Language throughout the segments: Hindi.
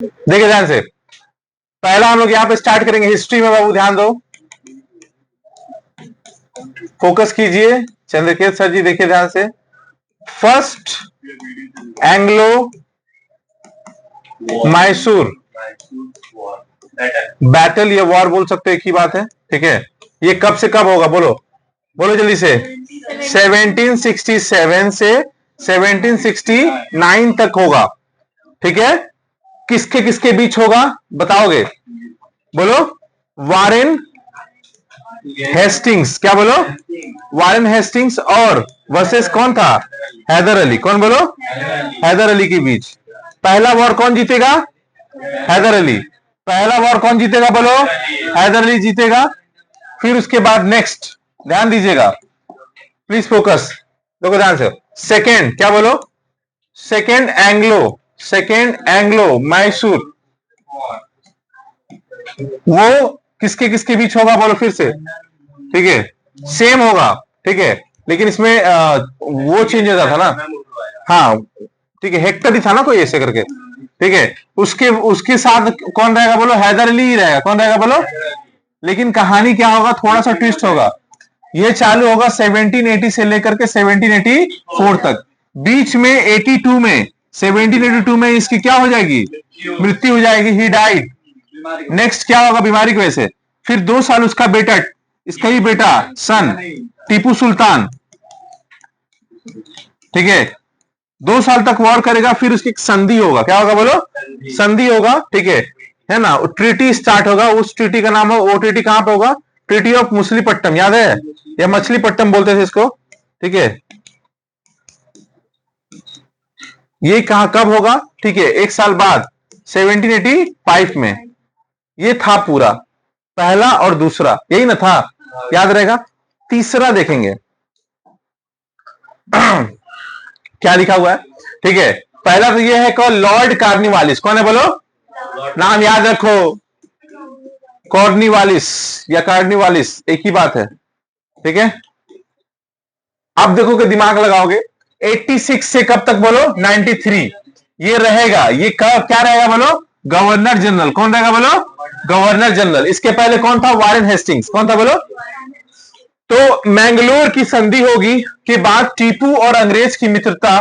देखिए ध्यान से, पहला हम लोग यहां पे स्टार्ट करेंगे हिस्ट्री में। बाबू ध्यान दो, फोकस कीजिए चंद्रकेत सर जी, देखिए ध्यान से। फर्स्ट एंग्लो मैसूर बैटल या वॉर बोल सकते, एक ही बात है, ठीक है। ये कब से कब होगा, बोलो बोलो जल्दी से। 1767 से 1769 तक होगा, ठीक है। किसके किसके बीच होगा बताओगे, बोलो। वारेन हेस्टिंग्स, क्या बोलो, वारेन हेस्टिंग्स और वर्सेस कौन था, हैदर अली। कौन बोलो, हैदर अली के बीच। पहला वॉर कौन जीतेगा, हैदर अली। पहला वॉर कौन जीतेगा, बोलो हैदर अली जीतेगा। फिर उसके बाद नेक्स्ट, ध्यान दीजिएगा प्लीज, फोकस देखो ध्यान से। सेकेंड क्या बोलो, सेकेंड एंग्लो मैसूर, वो किसके किसके बीच होगा, बोलो फिर से, ठीक है। सेम होगा, ठीक है, लेकिन इसमें वो चेंज हो जाता था ना, हाँ ठीक है, हेक्टर ही था ना कोई ऐसे करके, ठीक है। उसके उसके साथ कौन रहेगा, बोलो हैदर अली ही रहेगा। कौन रहेगा बोलो। लेकिन कहानी क्या होगा, थोड़ा सा ट्विस्ट होगा। ये चालू होगा 1780 से लेकर के 1784 तक। बीच में 82 में 1782 में इसकी क्या हो जाएगी, मृत्यु हो जाएगी, ही डाइड। नेक्स्ट क्या होगा, बीमारी की वजह से। फिर 2 साल उसका बेटा, इसका ही बेटा सन टीपू सुल्तान, ठीक है, 2 साल तक वॉर करेगा। फिर उसकी संधि होगा, क्या होगा बोलो, संधि होगा, ठीक है ना। ट्रीटी स्टार्ट होगा, उस ट्रीटी का नाम हो, वो ट्रीटी कहां पे होगा, ट्रीटी ऑफ मछलीपट्टम, याद है, या मछलीपट्टम बोलते थे इसको, ठीक है। ये कहां कब होगा, ठीक है, 1 साल बाद 1785 में। ये था पूरा पहला और दूसरा, यही ना था, याद रहेगा। तीसरा देखेंगे क्या लिखा हुआ है, ठीक है। पहला तो ये है कौन, लॉर्ड कार्निवालिस। कौन है बोलो, नाम याद रखो, कॉर्निवालिस या कार्निवालिस, एक ही बात है, ठीक है। अब देखो कि दिमाग लगाओगे, 86 से कब तक बोलो, 93 ये रहेगा। ये क्या रहेगा बोलो, गवर्नर जनरल। कौन रहेगा बोलो, गवर्नर जनरल। इसके पहले कौन था, वारेन हेस्टिंग्स। कौन था बोलो। तो मैंगलोर की संधि होगी के बाद टीपू और अंग्रेज की मित्रता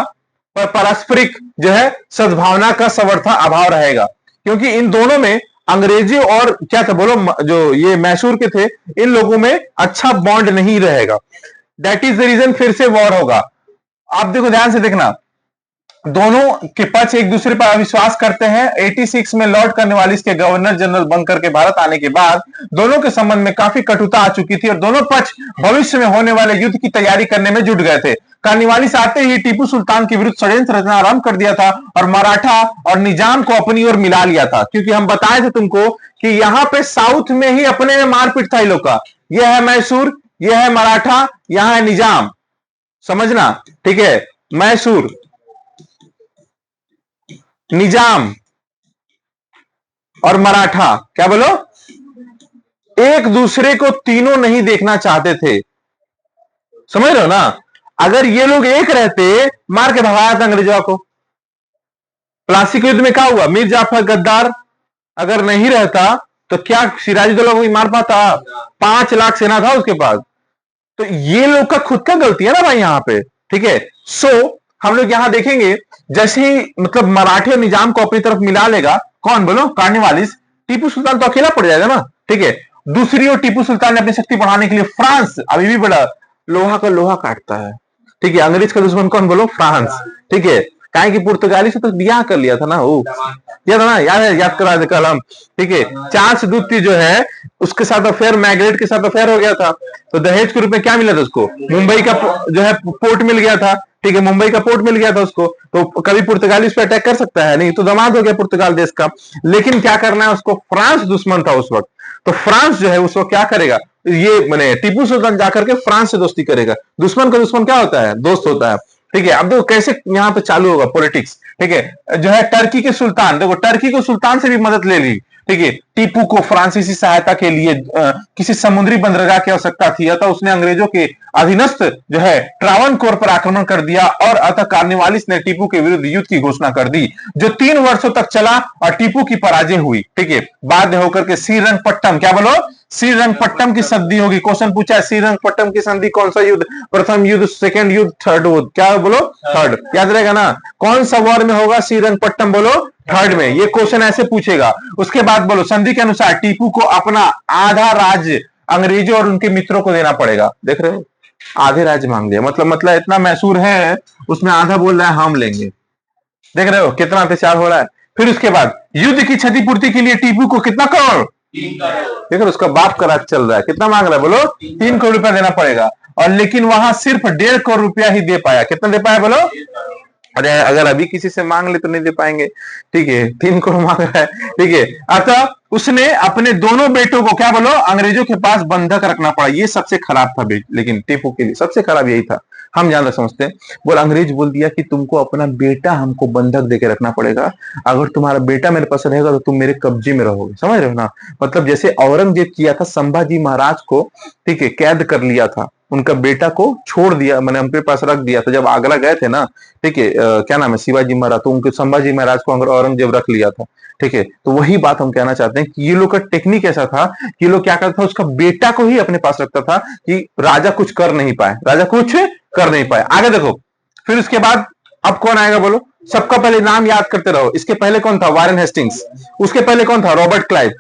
पर पारस्परिक जो है सद्भावना का सर्वथा अभाव रहेगा, क्योंकि इन दोनों में अंग्रेजी और क्या था बोलो, जो ये मैसूर के थे, इन लोगों में अच्छा बॉन्ड नहीं रहेगा। दैट इज द रीजन फिर से वॉर होगा। आप देखो ध्यान से देखना, दोनों के पक्ष एक दूसरे पर अविश्वास करते हैं। 86 में लॉर्ड कार्नवालिस के गवर्नर जनरल बनकर के भारत आने के बाद दोनों के संबंध में काफी कटुता आ चुकी थी और दोनों पक्ष भविष्य में होने वाले युद्ध की तैयारी करने में जुट गए थे। कार्नवालिस आते ही टीपू सुल्तान के विरुद्ध षड्यंत्र रचना आरंभ कर दिया था और मराठा और निजाम को अपनी ओर मिला लिया था, क्योंकि हम बताए थे तुमको कि यहां पे साउथ में ही अपने में मारपीट था इन लोग का। यह है मैसूर, यह है मराठा, यहां है निजाम, समझना, ठीक है। मैसूर, निजाम और मराठा, क्या बोलो, एक दूसरे को तीनों नहीं देखना चाहते थे, समझ रहे हो ना। अगर ये लोग एक रहते, मार के भगाया था अंग्रेजों को। प्लासी के युद्ध में क्या हुआ, मीर जाफर गद्दार अगर नहीं रहता तो क्या सिराजुद्दौला को मार पाता, 5 लाख सेना था उसके पास। तो ये लोग का खुद का गलती है ना भाई यहां पे, ठीक है। सो हम लोग यहां देखेंगे, जैसे ही मतलब मराठे और निजाम को अपनी तरफ मिला लेगा, कौन बोलो, कार्निवालिस, टीपू सुल्तान तो अकेला पड़ जाएगा ना, ठीक है। दूसरी ओर टीपू सुल्तान ने अपनी शक्ति बढ़ाने के लिए फ्रांस, अभी भी बड़ा लोहा का लोहा काटता है, ठीक है। अंग्रेज का दुश्मन कौन बोलो, फ्रांस, ठीक है। काहे कि पुर्तगाली से तो ब्याह कर लिया था ना, वो याद है ना, याद है, याद करा दे कल हम, ठीक है। चार्ल्स दूती जो है उसके साथ अफेयर, मैग्रेट के साथ अफेयर हो गया था, तो दहेज के रूप में क्या मिला था उसको, मुंबई का जो है पोर्ट मिल गया था, ठीक है, मुंबई का पोर्ट मिल गया था उसको। तो कभी पुर्तगाली उस पर अटैक कर सकता है नहीं, तो दामाद हो गया पुर्तगाल देश का। लेकिन क्या करना है उसको, फ्रांस दुश्मन था उस वक्त, तो फ्रांस जो है उस वक्त क्या करेगा, ये मैंने टीपू सुल्तान जाकर के फ्रांस से दोस्ती करेगा। दुश्मन का दुश्मन क्या होता है, दोस्त होता है, ठीक है। अब देखो कैसे यहाँ पे चालू होगा पॉलिटिक्स, ठीक है। जो है टर्की के सुल्तान, देखो टर्की को सुल्तान से भी मदद ले ली, ठीक है। टीपू को फ्रांसीसी सहायता के लिए किसी समुद्री बंदरगाह की आवश्यकता थी, अतः उसने अंग्रेजों के अधीनस्थ जो है ट्रावनकोर पर आक्रमण कर दिया और अतः कार्निवालिस ने टीपू के विरुद्ध युद्ध की घोषणा कर दी, जो 3 वर्षों तक चला और टीपू की पराजय हुई। ठीक है। बाध्य होकर के श्रीरंगपट्टम, क्या बोलो, श्रीरंगपट्टम की संधि होगी। क्वेश्चन पूछा है श्रीरंगपट्टम की संधि कौन सा युद्ध, प्रथम युद्ध, सेकंड युद्ध, थर्ड युद्ध, क्या बोलो, थर्ड, याद रहेगा ना। कौन सा वॉर में होगा श्रीरंगपट्टम, बोलो थर्ड में। ये क्वेश्चन ऐसे पूछेगा। उसके बाद बोलो संधि के अनुसार टीपू को अपना आधा राज्य अंग्रेजों और उनके मित्रों को देना पड़ेगा। देख रहे हो, आधे राज्य मांग लिया, मतलब इतना मैसूर है, उसमें आधा बोल रहा है हम लेंगे। देख रहे हो कितना अत्याचार हो रहा है। फिर उसके बाद युद्ध की क्षतिपूर्ति के लिए टीपू को कितना करोड़, देखो उसका बाप का राज चल रहा है, कितना मांग रहा है, बोलो 3 करोड़ रुपया देना पड़ेगा। और लेकिन वहां सिर्फ 1.5 करोड़ रुपया ही दे पाया। कितना दे पाया, बोलो। अरे अगर अभी किसी से मांग ले तो नहीं दे पाएंगे। ठीक है, 3 करोड़ मांग रहा है। ठीक है, अतः उसने अपने दोनों बेटों को, क्या बोलो, अंग्रेजों के पास बंधक रखना पड़ा। ये सबसे खराब था लेकिन टीपू के लिए सबसे खराब यही था। हम ज्यादा समझते हैं। बोल अंग्रेज बोल दिया कि तुमको अपना बेटा हमको बंधक देके रखना पड़ेगा, अगर तुम्हारा बेटा मेरे पास रहेगा तो तुम मेरे कब्जे में रहोगे। समझ रहे हो ना। मतलब जैसे औरंगजेब किया था, संभाजी महाराज को, ठीक है, कैद कर लिया था, उनका बेटा को छोड़ दिया, मैंने उनके पास रख दिया था जब आगरा गए थे ना। ठीक है, क्या नाम है, शिवाजी महाराज, तो उनके संभाजी महाराज को औरंगजेब रख लिया था। ठीक है, तो वही बात हम कहना चाहते हैं कि ये लोग का टेक्निक ऐसा था कि ये लोग क्या करता था, उसका बेटा को ही अपने पास रखता था कि राजा कुछ कर नहीं पाए, राजा कुछ कर नहीं पाए। आगे देखो, फिर उसके बाद अब कौन आएगा, बोलो। सबका पहले नाम याद करते रहो। इसके पहले कौन था, वारेन हेस्टिंग्स। उसके पहले कौन था, रॉबर्ट क्लाइव।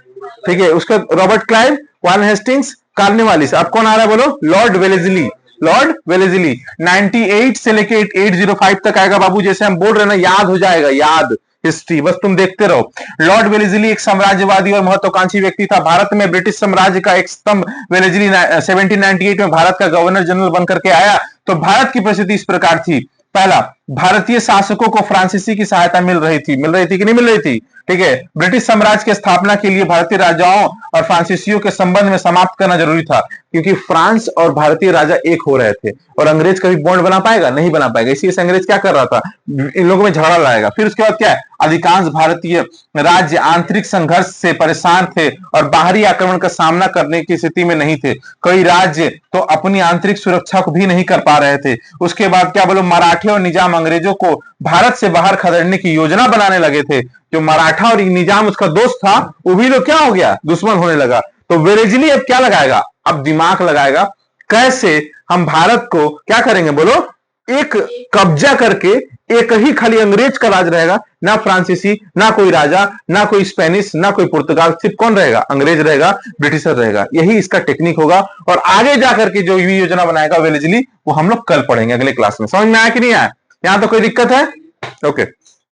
ठीक है, उसका रॉबर्ट क्लाइव, वारेन हेस्टिंग्स, कार्निवालिस। अब कौन आ रहा है, बोलो, लॉर्ड वेलेस्ली। लॉर्ड वेलेस्ली 98 से लेके 805 तक आएगा बाबू। जैसे हम बोल रहे हैं ना, याद हो जाएगा, याद हिस्ट्री, बस तुम देखते रहो। लॉर्ड वेलेस्ली एक साम्राज्यवादी और महत्वाकांक्षी व्यक्ति था। भारत में ब्रिटिश साम्राज्य का एक स्तंभ। वेलेस्ली 1798 में भारत का गवर्नर जनरल बनकर के आया तो भारत की परिस्थिति इस प्रकार थी। पहला, भारतीय शासकों को फ्रांसीसी की सहायता मिल रही थी कि नहीं मिल रही थी। ठीक है, ब्रिटिश साम्राज्य की स्थापना के लिए भारतीय राजाओं और फ्रांसीसियों के संबंध में समाप्त करना जरूरी था, क्योंकि फ्रांस और भारतीय राजा एक हो रहे थे और अंग्रेज कभी बॉन्ड बना पाएगा, नहीं बना पाएगा। इसी से अंग्रेज क्या कर रहा था, इन लोगों में झगड़ा लाएगा। फिर उसके बाद क्या है, अधिकांश भारतीय राज्य आंतरिक संघर्ष से परेशान थे और बाहरी आक्रमण का सामना करने की स्थिति में नहीं थे। कई राज्य तो अपनी आंतरिक सुरक्षा को भी नहीं कर पा रहे थे। उसके बाद क्या बोलो, मराठे और निजाम अंग्रेजों को भारत से बाहर खदेड़ने की योजना बनाने लगे थे। जो मराठा और निजाम उसका दोस्त था, वो भी लोग क्या हो गया, दुश्मन होने लगा। तो वेलेस्ली अब क्या लगाएगा, अब दिमाग लगाएगा, कैसे हम भारत को क्या करेंगे, बोलो, एक कब्जा करके एक ही खाली अंग्रेज का राज रहेगा, ना फ्रांसीसी, ना कोई राजा, ना कोई स्पेनिश, ना कोई पुर्तगाल, सिर्फ कौन रहेगा, अंग्रेज रहेगा, ब्रिटिशर रहेगा। यही इसका टेक्निक होगा। और आगे जाकर के जो योजना बनाएगा वेलेस्ली, वो हम लोग कल पढ़ेंगे अगले क्लास में। समझ में आया कि नहीं आया, यहां तो कोई दिक्कत है? ओके।